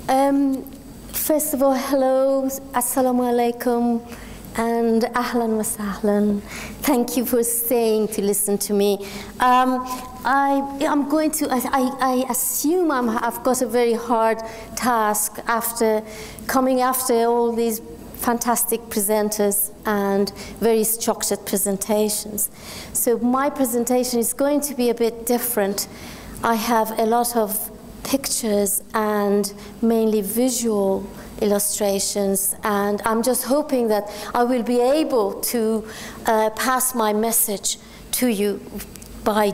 First of all, hello, assalamu alaikum, and ahlan wa sahlan. Thank you for staying to listen to me. I'm going to, I assume I've got a very hard task after coming after all these fantastic presenters and very structured presentations. So my presentation is going to be a bit different. I have a lot of pictures and mainly visual illustrations, and I'm just hoping that I will be able to pass my message to you by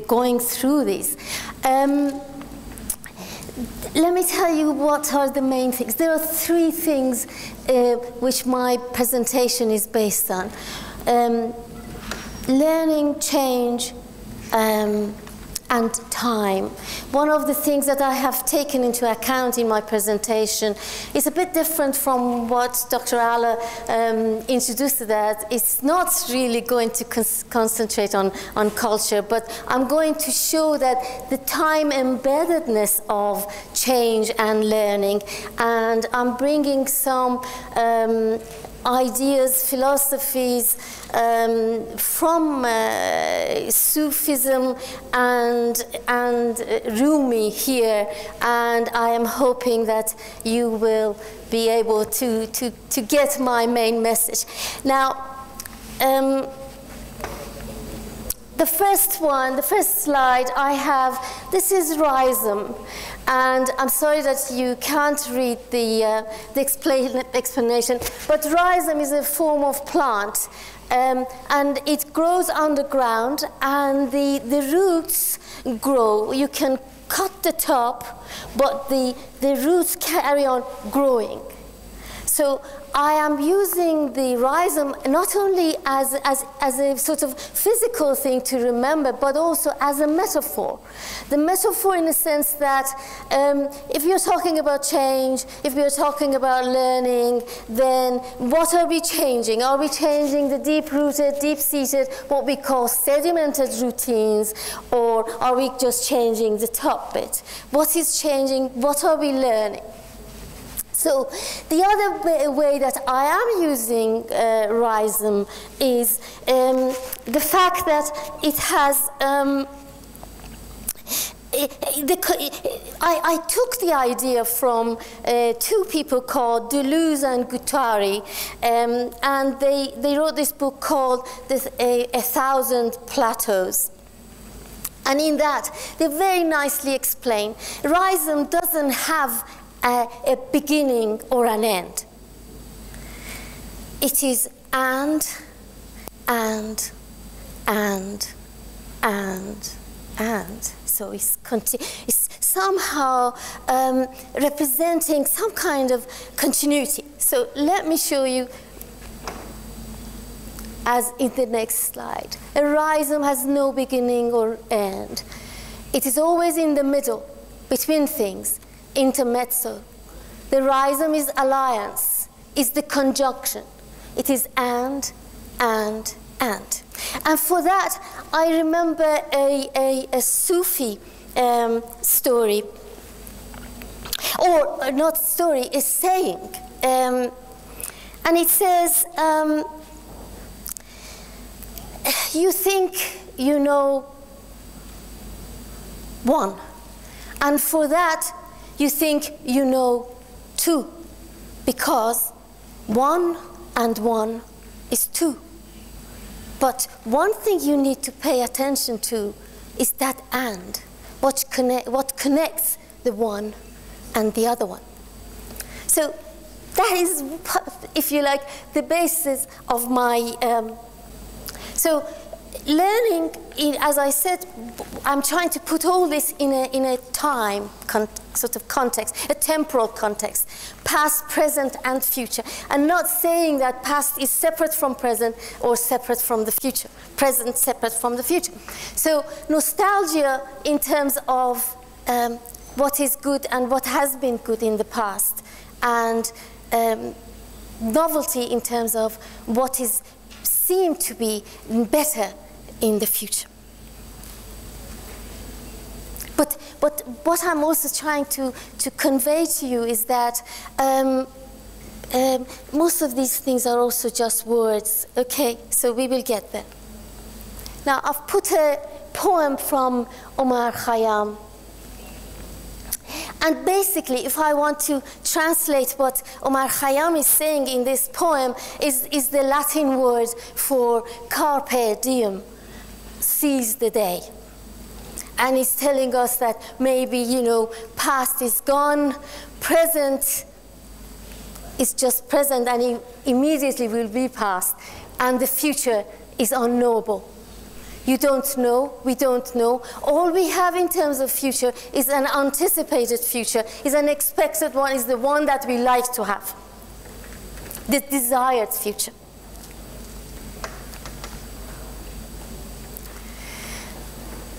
going through these. Let me tell you what are the main things. There are three things which my presentation is based on. Learning, change, and time. One of the things that I have taken into account in my presentation is a bit different from what Dr. Ala introduced that. It's not really going to concentrate on culture, but I'm going to show that the time embeddedness of change and learning, and I'm bringing some ideas, philosophies from Sufism and Rumi here, and I am hoping that you will be able to get my main message. Now, the first slide I have, this is rhizome. And I'm sorry that you can't read the explanation, but rhizome is a form of plant, and it grows underground, and the roots grow. You can cut the top, but the roots carry on growing. So I am using the rhizome not only as a sort of physical thing to remember, but also as a metaphor. The metaphor in the sense that if you're talking about change, if you're talking about learning, then what are we changing? Are we changing the deep-rooted, deep-seated, what we call sedimented routines, or are we just changing the top bit? What is changing? What are we learning? So the other way that I am using rhizome is the fact that it has, I took the idea from two people called Deleuze and Guattari, and they wrote this book called A Thousand Plateaus. And in that, they very nicely explain, rhizome doesn't have a beginning or an end. It is and. So it's somehow representing some kind of continuity. So let me show you as in the next slide. A rhizome has no beginning or end. It is always in the middle, between things. Intermezzo. The rhizome is alliance, is the conjunction. It is and. And for that, I remember a Sufi story, or not story, a saying. And it says, you think you know one, and for that, you think you know two, because 1 and 1 is 2. But one thing you need to pay attention to is that and, what connects the one and the other one. So that is, if you like, the basis of my, so learning, as I said, I'm trying to put all this in a time sort of context, a temporal context, past, present, and future, and not saying that past is separate from present or separate from the future, present separate from the future. So nostalgia in terms of what is good and what has been good in the past, and novelty in terms of what is seemed to be better in the future. But but what I'm also trying to convey to you is that most of these things are also just words. Okay, so we will get there. Now, I've put a poem from Omar Khayyam. And basically, if I want to translate what Omar Khayyam is saying in this poem, is the Latin word for carpe diem, seize the day. And he's telling us that maybe, you know, past is gone, present is just present, and it immediately will be past, and the future is unknowable. You don't know, we don't know. All we have in terms of future is an anticipated future, is an expected one, is the one that we like to have, the desired future.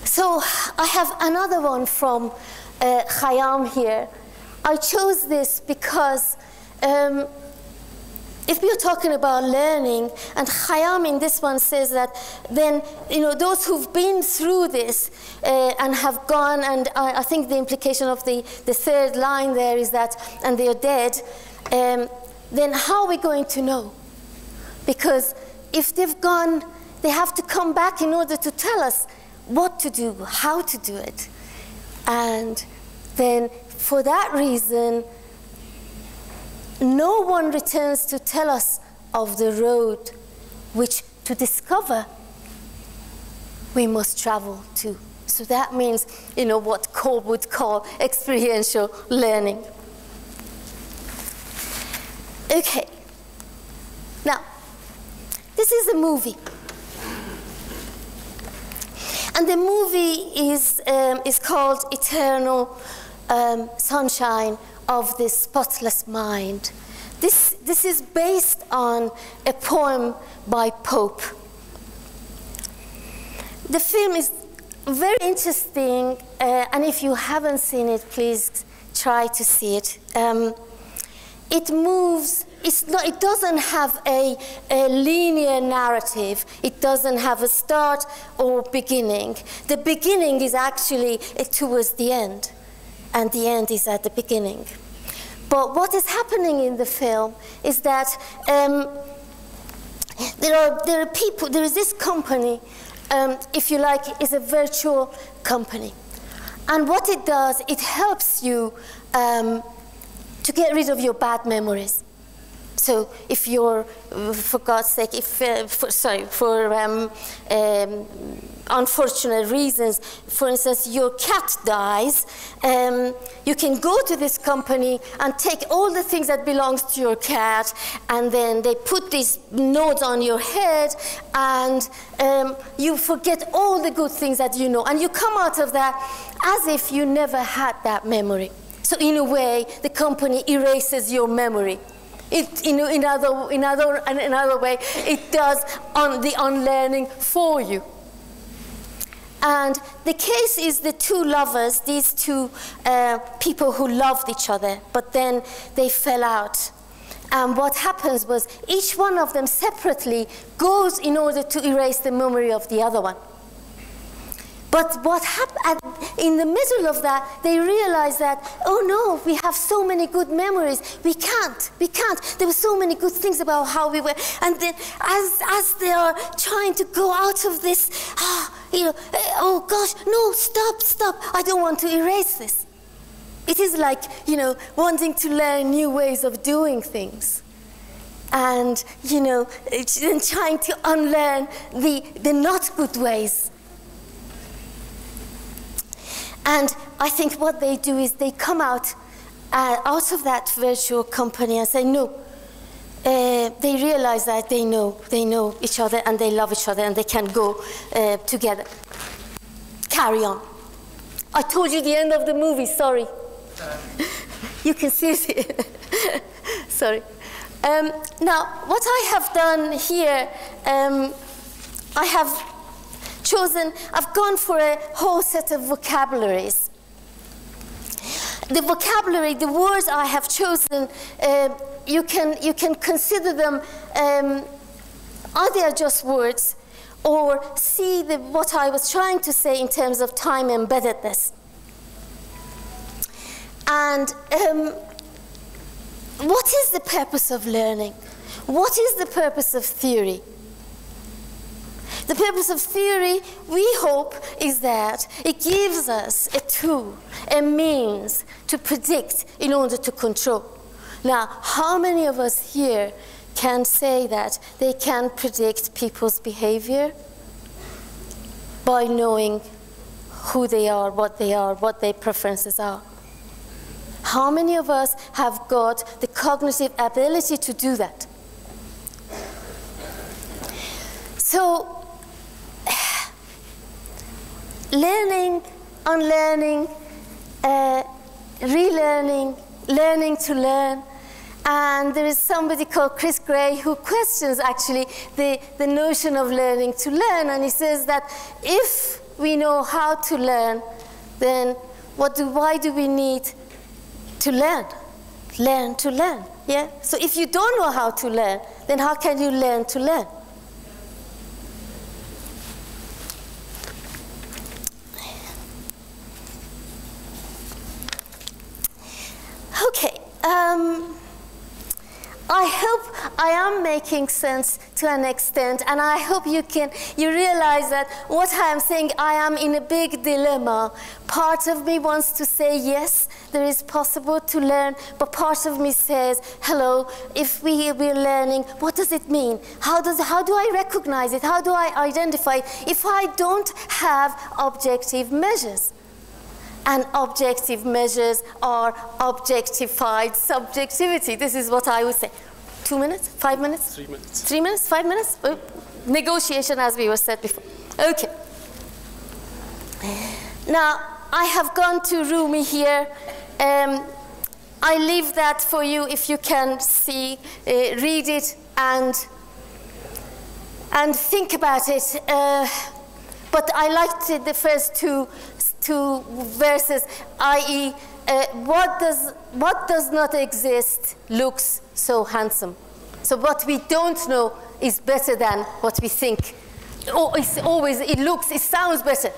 So I have another one from Khayyam here. I chose this because if we are talking about learning, and Khayyam in this one says that then, you know, those who've been through this and have gone, and I think the implication of the third line there is that, and they are dead, then how are we going to know? Because if they've gone, they have to come back in order to tell us what to do, how to do it. And then for that reason, no one returns to tell us of the road which to discover we must travel to. So that means, you know, what Cole would call experiential learning. Okay. Now, this is a movie. And the movie is called Eternal Sunshine of the Spotless Mind. This is based on a poem by Pope. The film is very interesting, and if you haven't seen it, please try to see it. It moves. It doesn't have a linear narrative. It doesn't have a start or beginning. The beginning is actually towards the end, and the end is at the beginning. But what is happening in the film is that there are people. There is this company, if you like, is a virtual company, and what it does, it helps you to get rid of your bad memories. So if you're, for God's sake, for unfortunate reasons, for instance, your cat dies, you can go to this company and take all the things that belongs to your cat, and then they put these nodes on your head, and you forget all the good things that you know, and you come out of that as if you never had that memory. So in a way, the company erases your memory. In another way, it does the unlearning for you. And the case is the two lovers, these two people who loved each other, but then they fell out. And what happens was each one of them separately goes in order to erase the memory of the other one. But what happened in the middle of that, they realized that, oh no, we have so many good memories. We can't. There were so many good things about how we were. And then as they are trying to go out of this, oh gosh, no, stop. I don't want to erase this. It is like, wanting to learn new ways of doing things. And, trying to unlearn the not good ways. And I think what they do is they come out of that virtual company and say, no. They realize that they know each other and they love each other and they can go together. Carry on. I told you the end of the movie, sorry. You can see it. Sorry. Now, what I have done here, I've gone for a whole set of vocabularies. The vocabulary, the words I have chosen, you can consider them either just words or see what I was trying to say in terms of time embeddedness. And what is the purpose of learning? What is the purpose of theory? The purpose of theory, we hope, is that it gives us a tool, a means to predict in order to control. Now, how many of us here can say that they can predict people's behavior by knowing who they are, what their preferences are? How many of us have got the cognitive ability to do that? So, learning, unlearning, relearning, learning to learn. And there is somebody called Chris Gray who questions actually the notion of learning to learn. And he says that if we know how to learn, then why do we need to learn? Learn to learn, yeah? So if you don't know how to learn, then how can you learn to learn? Okay, I hope I am making sense to an extent, and I hope you realize that what I am saying, I am in a big dilemma. Part of me wants to say, yes, there is possible to learn, but part of me says, hello, if we're learning, what does it mean? How do I recognize it? How do I identify it if I don't have objective measures? And objective measures are objectified subjectivity. This is what I would say. 2 minutes? 5 minutes? 3 minutes. 3 minutes? 5 minutes? Oh, negotiation, as we were said before. Okay. Now, I have gone to Rumi here. I leave that for you if you can see, read it, and think about it. But I liked the first two verses, i.e., what does not exist looks so handsome. So what we don't know is better than what we think. It sounds better.